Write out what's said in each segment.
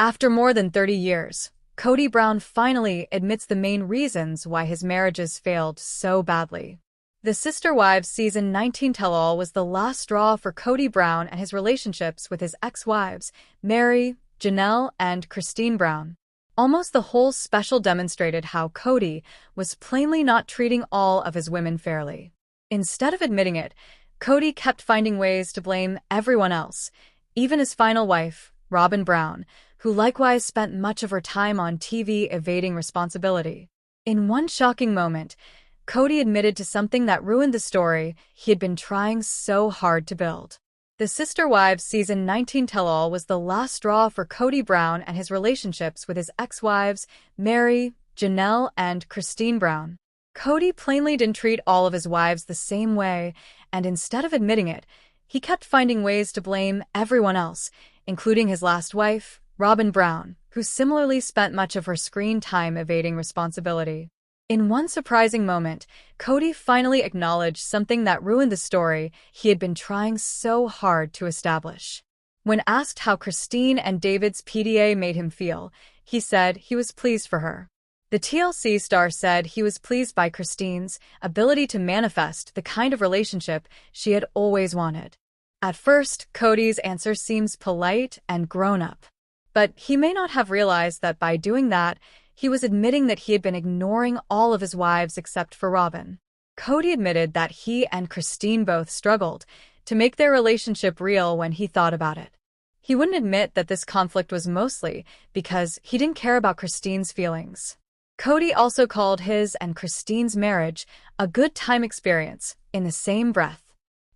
After more than 30 years, Kody Brown finally admits the main reasons why his marriages failed so badly. The Sister Wives Season 19 tell-all was the last straw for Kody Brown and his relationships with his ex-wives, Meri, Janelle, and Christine Brown. Almost the whole special demonstrated how Kody was plainly not treating all of his women fairly. Instead of admitting it, Kody kept finding ways to blame everyone else, even his final wife, Robyn Brown, who likewise spent much of her time on TV evading responsibility. In one shocking moment, Kody admitted to something that ruined the story he had been trying so hard to build. The Sister Wives Season 19 tell-all was the last straw for Kody Brown and his relationships with his ex-wives, Meri, Janelle, and Christine Brown. Kody plainly didn't treat all of his wives the same way, and instead of admitting it, he kept finding ways to blame everyone else, including his last wife, Robyn Brown, who similarly spent much of her screen time evading responsibility. In one surprising moment, Kody finally acknowledged something that ruined the story he had been trying so hard to establish. When asked how Christine and David's PDA made him feel, he said he was pleased for her. The TLC star said he was pleased by Christine's ability to manifest the kind of relationship she had always wanted. At first, Kody's answer seems polite and grown-up. But he may not have realized that by doing that, he was admitting that he had been ignoring all of his wives except for Robyn. Kody admitted that he and Christine both struggled to make their relationship real when he thought about it. He wouldn't admit that this conflict was mostly because he didn't care about Christine's feelings. Kody also called his and Christine's marriage a good time experience in the same breath.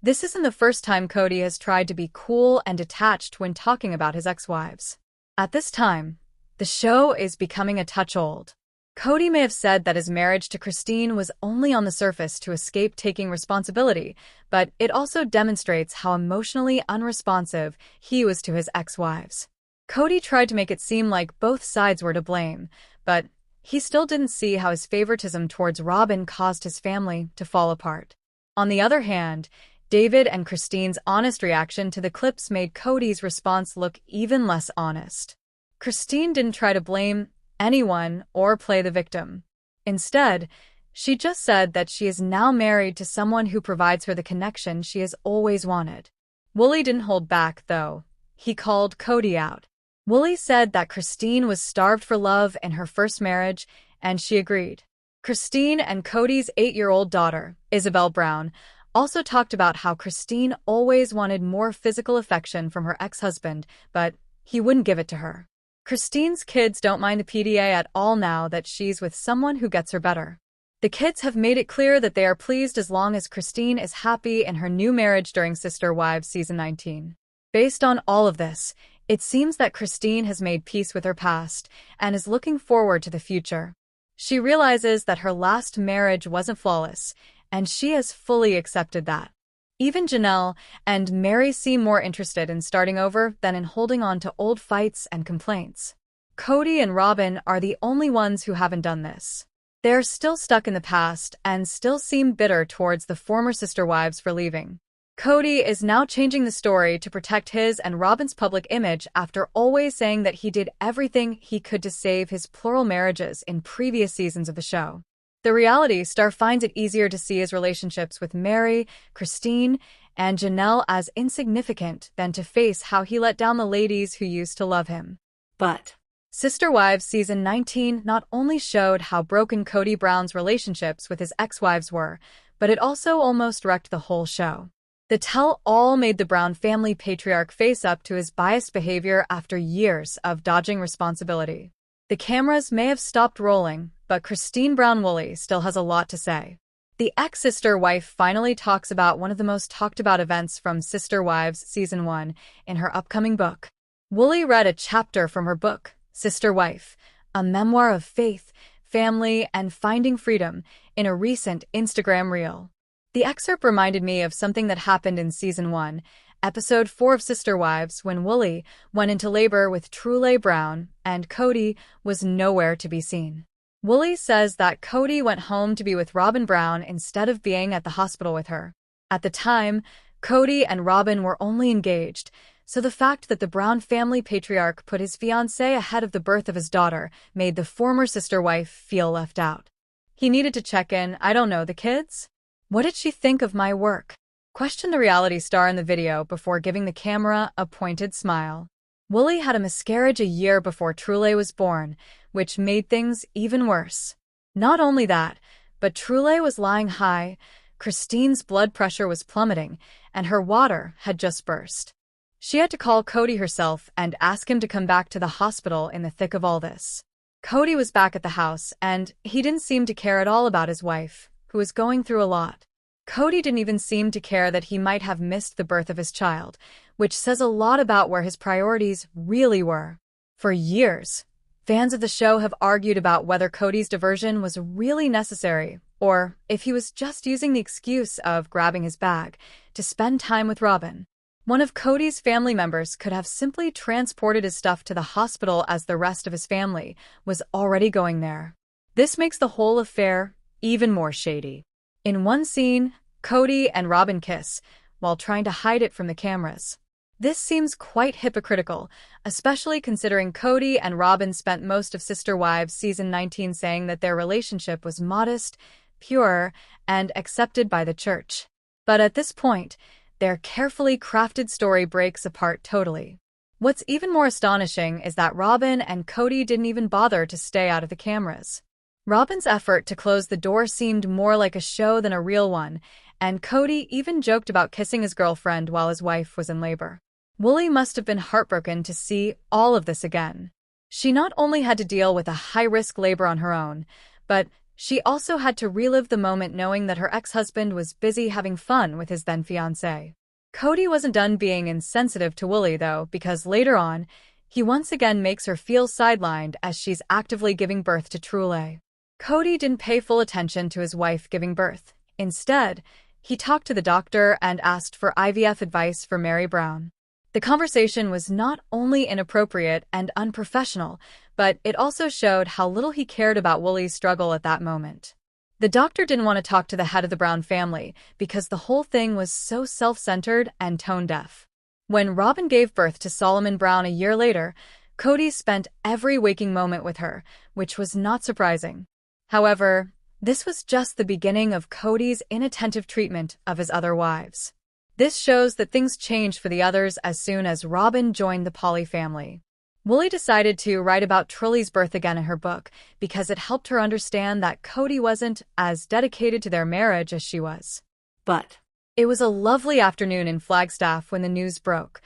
This isn't the first time Kody has tried to be cool and detached when talking about his ex-wives. At this time, the show is becoming a touch old. Kody may have said that his marriage to Christine was only on the surface to escape taking responsibility, but it also demonstrates how emotionally unresponsive he was to his ex-wives. Kody tried to make it seem like both sides were to blame, but he still didn't see how his favoritism towards Robyn caused his family to fall apart. On the other hand, David and Christine's honest reaction to the clips made Kody's response look even less honest. Christine didn't try to blame anyone or play the victim. Instead, she just said that she is now married to someone who provides her the connection she has always wanted. Woolley didn't hold back, though. He called Kody out. Woolley said that Christine was starved for love in her first marriage, and she agreed. Christine and Kody's 8-year-old daughter, Isabel Brown, also talked about how Christine always wanted more physical affection from her ex-husband, but he wouldn't give it to her. Christine's kids don't mind the PDA at all now that she's with someone who gets her better. The kids have made it clear that they are pleased as long as Christine is happy in her new marriage during Sister Wives Season 19. Based on all of this, it seems that Christine has made peace with her past and is looking forward to the future. She realizes that her last marriage wasn't flawless, and she has fully accepted that. Even Janelle and Meri seem more interested in starting over than in holding on to old fights and complaints. Kody and Robyn are the only ones who haven't done this. They are still stuck in the past and still seem bitter towards the former sister wives for leaving. Kody is now changing the story to protect his and Robyn's public image after always saying that he did everything he could to save his plural marriages in previous seasons of the show. The reality star finds it easier to see his relationships with Meri, Christine, and Janelle as insignificant than to face how he let down the ladies who used to love him. But Sister Wives Season 19 not only showed how broken Kody Brown's relationships with his ex-wives were, but it also almost wrecked the whole show. The tell-all made the Brown family patriarch face up to his biased behavior after years of dodging responsibility. The cameras may have stopped rolling, but Christine Brown Woolley still has a lot to say. The ex-sister wife finally talks about one of the most talked-about events from Sister Wives Season 1 in her upcoming book. Woolley read a chapter from her book, Sister Wife, a memoir of faith, family, and finding freedom, in a recent Instagram reel. The excerpt reminded me of something that happened in Season 1, Episode 4 of Sister Wives, when Woolley went into labor with Truly Brown and Kody was nowhere to be seen. Woolley says that Kody went home to be with Robyn Brown instead of being at the hospital with her. At the time, Kody and Robyn were only engaged, So the fact that the Brown family patriarch put his fiancée ahead of the birth of his daughter made the former sister-wife feel left out. He needed to check in. I don't know, the kids? What did she think of my work? Questioned the reality star in the video before giving the camera a pointed smile. Woolley had a miscarriage a year before Truly was born, which made things even worse. Not only that, but Truly was lying high, Christine's blood pressure was plummeting, and her water had just burst. She had to call Cody herself and ask him to come back to the hospital in the thick of all this. Cody was back at the house, and he didn't seem to care at all about his wife, who was going through a lot. Cody didn't even seem to care that he might have missed the birth of his child, which says a lot about where his priorities really were. For years, fans of the show have argued about whether Cody's diversion was really necessary, or if he was just using the excuse of grabbing his bag to spend time with Robin. One of Cody's family members could have simply transported his stuff to the hospital as the rest of his family was already going there. This makes the whole affair even more shady. In one scene, Cody and Robin kiss, while trying to hide it from the cameras. This seems quite hypocritical, especially considering Cody and Robin spent most of Sister Wives season 19 saying that their relationship was modest, pure, and accepted by the church. But at this point, their carefully crafted story breaks apart totally. What's even more astonishing is that Robin and Cody didn't even bother to stay out of the cameras. Robin's effort to close the door seemed more like a show than a real one, and Cody even joked about kissing his girlfriend while his wife was in labor. Woolley must have been heartbroken to see all of this again. She not only had to deal with a high-risk labor on her own, but she also had to relive the moment knowing that her ex-husband was busy having fun with his then-fiancé. Cody wasn't done being insensitive to Woolley, though, because later on, he once again makes her feel sidelined as she's actively giving birth to Truly. Cody didn't pay full attention to his wife giving birth. Instead, he talked to the doctor and asked for IVF advice for Mary Brown. The conversation was not only inappropriate and unprofessional, but it also showed how little he cared about Woolley's struggle at that moment. The doctor didn't want to talk to the head of the Brown family because the whole thing was so self-centered and tone-deaf. When Robin gave birth to Solomon Brown a year later, Cody spent every waking moment with her, which was not surprising. However, this was just the beginning of Cody's inattentive treatment of his other wives. This shows that things changed for the others as soon as Robin joined the Polly family. Woolley decided to write about Truly's birth again in her book because it helped her understand that Cody wasn't as dedicated to their marriage as she was. But it was a lovely afternoon in Flagstaff when the news broke.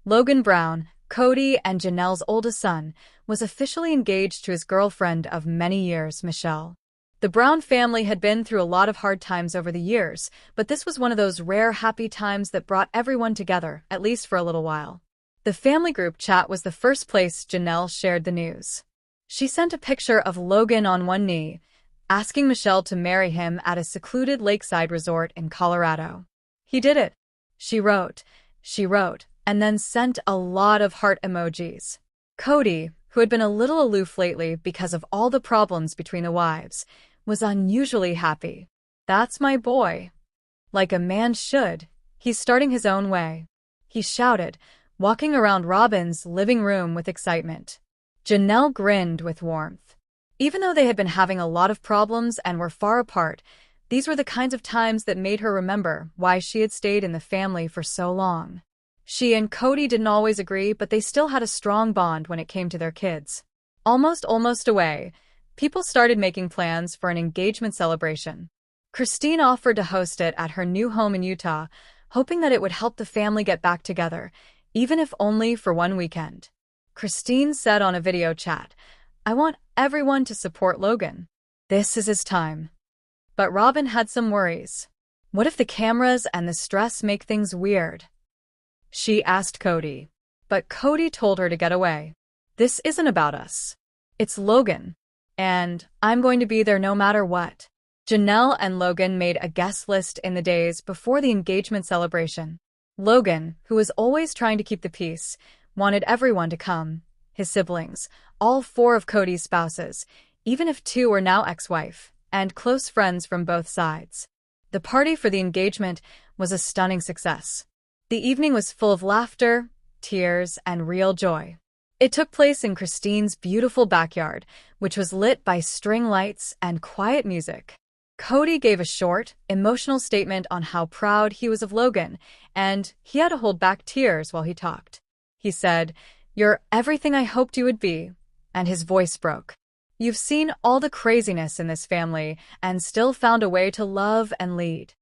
Logan Brown, Cody and Janelle's oldest son, was officially engaged to his girlfriend of many years, Michelle. The Brown family had been through a lot of hard times over the years, but this was one of those rare happy times that brought everyone together, at least for a little while. The family group chat was the first place Janelle shared the news. She sent a picture of Logan on one knee, asking Michelle to marry him at a secluded lakeside resort in Colorado. He did it. She wrote, and then sent a lot of heart emojis. Cody, who had been a little aloof lately because of all the problems between the wives, was unusually happy. That's my boy. Like a man should, he's starting his own way. He shouted, walking around Robin's living room with excitement. Janelle grinned with warmth. Even though they had been having a lot of problems and were far apart, these were the kinds of times that made her remember why she had stayed in the family for so long. She and Cody didn't always agree, but they still had a strong bond when it came to their kids. Almost away, people started making plans for an engagement celebration. Christine offered to host it at her new home in Utah, hoping that it would help the family get back together, even if only for one weekend. Christine said on a video chat, "I want everyone to support Logan. This is his time." But Robin had some worries. What if the cameras and the stress make things weird? She asked Cody. But Cody told her to get away. This isn't about us. It's Logan. And I'm going to be there no matter what. Janelle and Logan made a guest list in the days before the engagement celebration. Logan, who was always trying to keep the peace, wanted everyone to come. His siblings, all 4 of Cody's spouses, even if 2 were now ex-wife, and close friends from both sides. The party for the engagement was a stunning success. The evening was full of laughter, tears, and real joy. It took place in Christine's beautiful backyard, which was lit by string lights and quiet music. Cody gave a short, emotional statement on how proud he was of Logan, and he had to hold back tears while he talked. He said, "You're everything I hoped you would be," and his voice broke. "You've seen all the craziness in this family and still found a way to love and lead."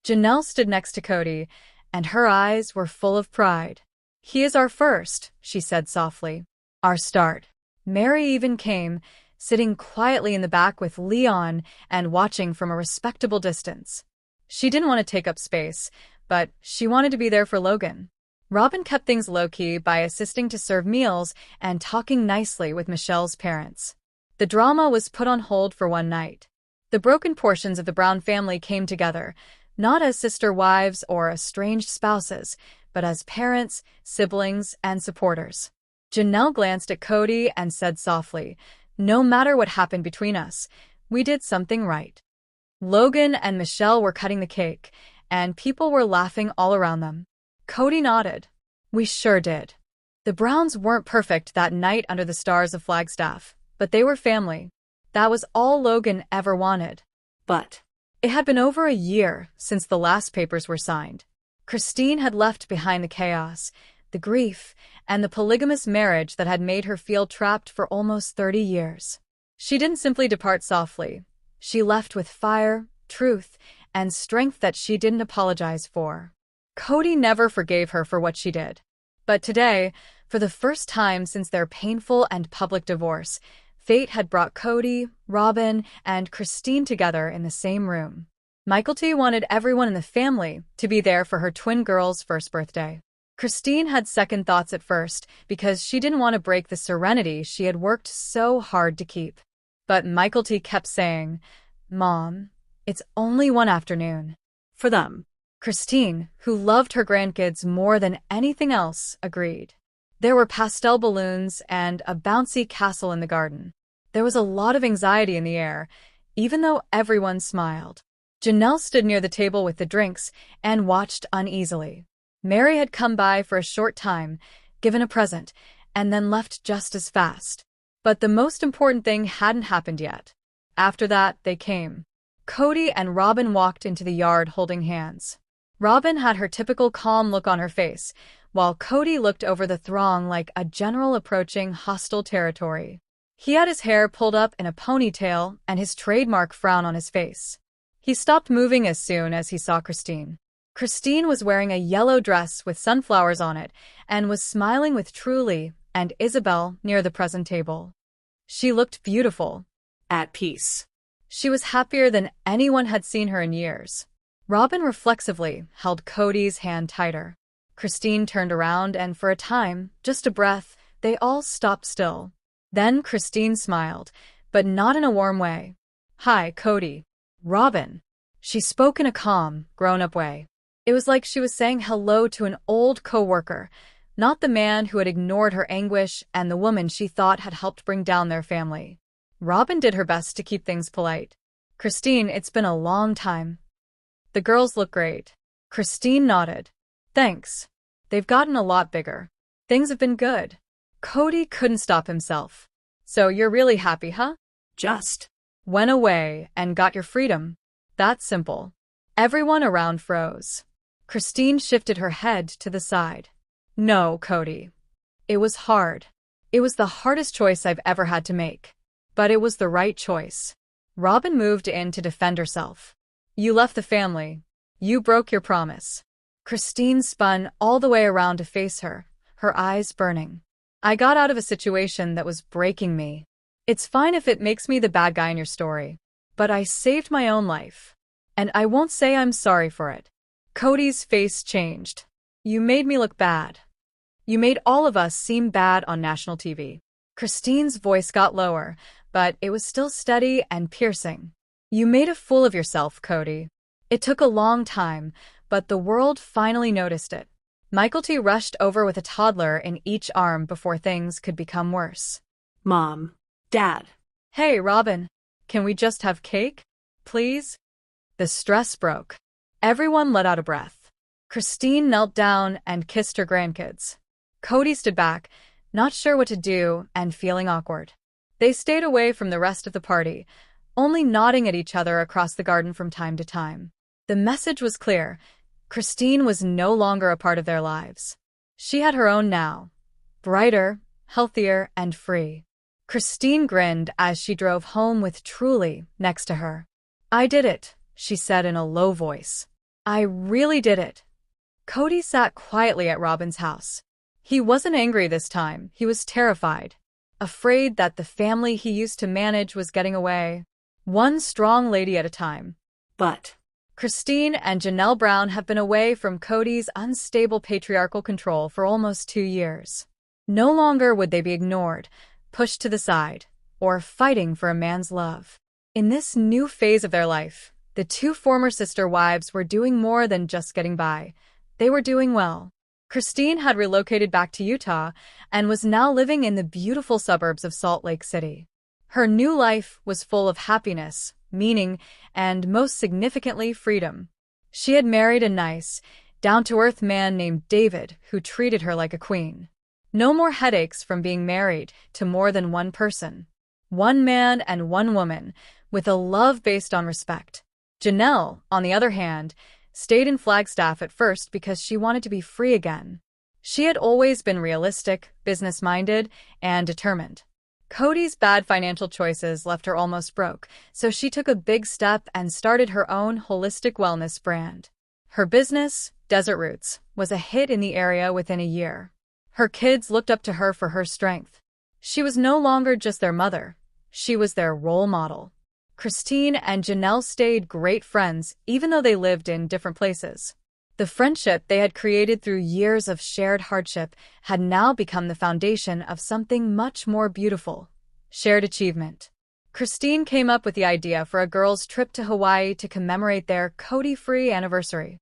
Janelle stood next to Cody, and her eyes were full of pride. "He is our first," she said softly. "Our start." Mary even came, sitting quietly in the back with Leon and watching from a respectable distance. She didn't want to take up space, but she wanted to be there for Logan. Robin kept things low-key by assisting to serve meals and talking nicely with Michelle's parents. The drama was put on hold for one night. The broken portions of the Brown family came together, not as sister wives or estranged spouses, but as parents, siblings, and supporters. Janelle glanced at Cody and said softly, "No matter what happened between us, we did something right." Logan and Michelle were cutting the cake, and people were laughing all around them. Cody nodded. "We sure did." The Browns weren't perfect that night under the stars of Flagstaff, but they were family. That was all Logan ever wanted. But it had been over a year since the last papers were signed. Christine had left behind the chaos, the grief, and the polygamous marriage that had made her feel trapped for almost 30 years. She didn't simply depart softly. She left with fire, truth, and strength that she didn't apologize for. Cody never forgave her for what she did. But today, for the first time since their painful and public divorce, fate had brought Cody, Robin, and Christine together in the same room. Mykelti wanted everyone in the family to be there for her twin girl's first birthday. Christine had second thoughts at first because she didn't want to break the serenity she had worked so hard to keep. But Mykelti kept saying, "Mom, it's only one afternoon." For them. Christine, who loved her grandkids more than anything else, agreed. There were pastel balloons and a bouncy castle in the garden. There was a lot of anxiety in the air, even though everyone smiled. Janelle stood near the table with the drinks and watched uneasily. Mary had come by for a short time, given a present, and then left just as fast. But the most important thing hadn't happened yet. After that, they came. Cody and Robin walked into the yard holding hands. Robin had her typical calm look on her face, while Cody looked over the throng like a general approaching hostile territory. He had his hair pulled up in a ponytail and his trademark frown on his face. He stopped moving as soon as he saw Christine. Christine was wearing a yellow dress with sunflowers on it and was smiling with Truly and Isabel near the present table. She looked beautiful, at peace. She was happier than anyone had seen her in years. Robin reflexively held Cody's hand tighter. Christine turned around and for a time, just a breath, they all stopped still. Then Christine smiled, but not in a warm way. "Hi, Cody." "Robin." She spoke in a calm, grown-up way. It was like she was saying hello to an old co-worker, not the man who had ignored her anguish and the woman she thought had helped bring down their family. Robin did her best to keep things polite. "Christine, it's been a long time." "The girls look great." Christine nodded. "Thanks. They've gotten a lot bigger. Things have been good." Cody couldn't stop himself. "So you're really happy, huh?" "Just went away and got your freedom. That's simple." Everyone around froze. Christine shifted her head to the side. "No, Cody. It was hard. It was the hardest choice I've ever had to make. But it was the right choice." Robin moved in to defend herself. "You left the family. You broke your promise." Christine spun all the way around to face her, her eyes burning. "I got out of a situation that was breaking me. It's fine if it makes me the bad guy in your story. But I saved my own life. And I won't say I'm sorry for it." Cody's face changed. "You made me look bad. You made all of us seem bad on national TV." Christine's voice got lower, but it was still steady and piercing. "You made a fool of yourself, Cody. It took a long time, but the world finally noticed it." Mykelti rushed over with a toddler in each arm before things could become worse. "Mom. Dad. Hey, Robin. Can we just have cake? Please?" The stress broke. Everyone let out a breath. Christine knelt down and kissed her grandkids. Cody stood back, not sure what to do and feeling awkward. They stayed away from the rest of the party, only nodding at each other across the garden from time to time. The message was clear. Christine was no longer a part of their lives. She had her own now. Brighter, healthier, and free. Christine grinned as she drove home with Truly next to her. "I did it," she said in a low voice. "I really did it." Cody sat quietly at Robin's house. He wasn't angry this time, he was terrified. Afraid that the family he used to manage was getting away. One strong lady at a time. But Christine and Janelle Brown have been away from Cody's unstable patriarchal control for almost 2 years. No longer would they be ignored, pushed to the side, or fighting for a man's love. In this new phase of their life, the two former sister wives were doing more than just getting by. They were doing well. Christine had relocated back to Utah and was now living in the beautiful suburbs of Salt Lake City. Her new life was full of happiness, meaning, and most significantly, freedom. She had married a nice, down-to-earth man named David who treated her like a queen. No more headaches from being married to more than one person. One man and one woman, with a love based on respect. Janelle, on the other hand, stayed in Flagstaff at first because she wanted to be free again. She had always been realistic, business-minded, and determined. Cody's bad financial choices left her almost broke, so she took a big step and started her own holistic wellness brand. Her business, Desert Roots, was a hit in the area within a year. Her kids looked up to her for her strength. She was no longer just their mother. She was their role model. Christine and Janelle stayed great friends even though they lived in different places. The friendship they had created through years of shared hardship had now become the foundation of something much more beautiful. Shared achievement. Christine came up with the idea for a girls' trip to Hawaii to commemorate their Cody-free anniversary.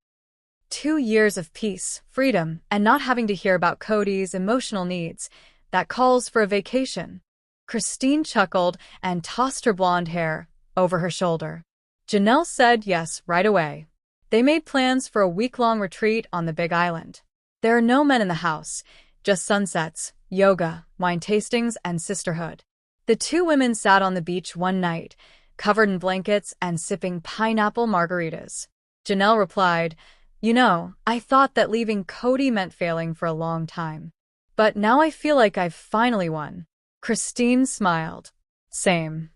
2 years of peace, freedom, and not having to hear about Cody's emotional needs. That calls for a vacation. Christine chuckled and tossed her blonde hair over her shoulder. Janelle said yes right away. They made plans for a week-long retreat on the Big Island. There are no men in the house, just sunsets, yoga, wine tastings, and sisterhood. The two women sat on the beach one night, covered in blankets and sipping pineapple margaritas. Janelle replied, "You know, I thought that leaving Cody meant failing for a long time. But now I feel like I've finally won." Christine smiled. "Same.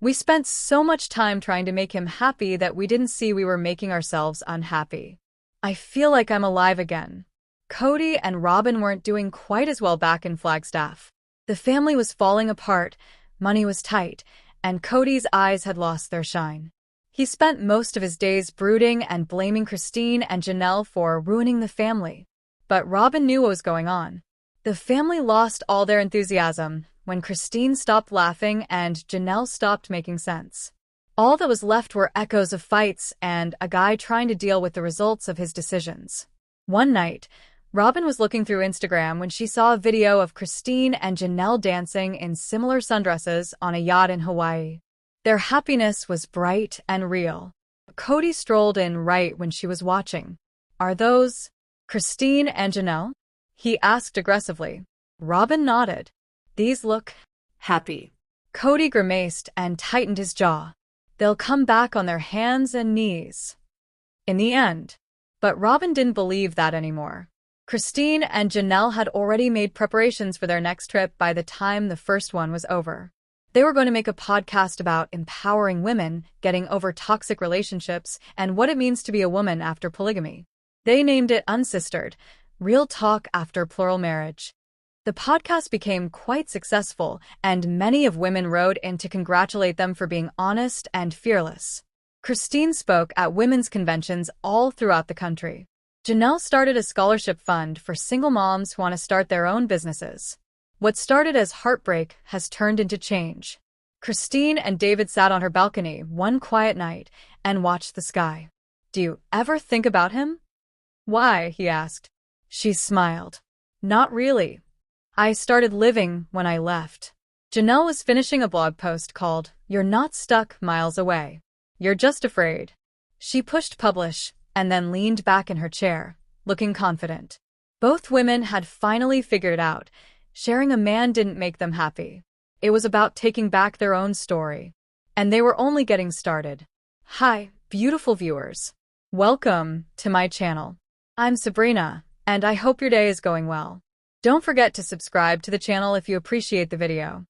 We spent so much time trying to make him happy that we didn't see we were making ourselves unhappy. I feel like I'm alive again." Cody and Robin weren't doing quite as well back in Flagstaff. The family was falling apart, money was tight, and Cody's eyes had lost their shine. He spent most of his days brooding and blaming Christine and Janelle for ruining the family. But Robin knew what was going on. The family lost all their enthusiasm when Christine stopped laughing and Janelle stopped making sense. All that was left were echoes of fights and a guy trying to deal with the results of his decisions. One night, Robin was looking through Instagram when she saw a video of Christine and Janelle dancing in similar sundresses on a yacht in Hawaii. Their happiness was bright and real. Cody strolled in right when she was watching. "Are those Christine and Janelle?" he asked aggressively. Robin nodded. "These look happy." Cody grimaced and tightened his jaw. "They'll come back on their hands and knees in the end." But Robin didn't believe that anymore. Christine and Janelle had already made preparations for their next trip by the time the first one was over. They were going to make a podcast about empowering women, getting over toxic relationships, and what it means to be a woman after polygamy. They named it Unsistered, Real Talk After Plural Marriage. The podcast became quite successful, and many of women wrote in to congratulate them for being honest and fearless. Christine spoke at women's conventions all throughout the country. Janelle started a scholarship fund for single moms who want to start their own businesses. What started as heartbreak has turned into change. Christine and David sat on her balcony one quiet night and watched the sky. "Do you ever think about him?" "Why?" he asked. She smiled. "Not really. I started living when I left." Janelle was finishing a blog post called, "You're Not Stuck Miles Away. You're Just Afraid." She pushed publish and then leaned back in her chair, looking confident. Both women had finally figured out sharing a man didn't make them happy. It was about taking back their own story. And they were only getting started. Hi, beautiful viewers. Welcome to my channel. I'm Sabrina, and I hope your day is going well. Don't forget to subscribe to the channel if you appreciate the video.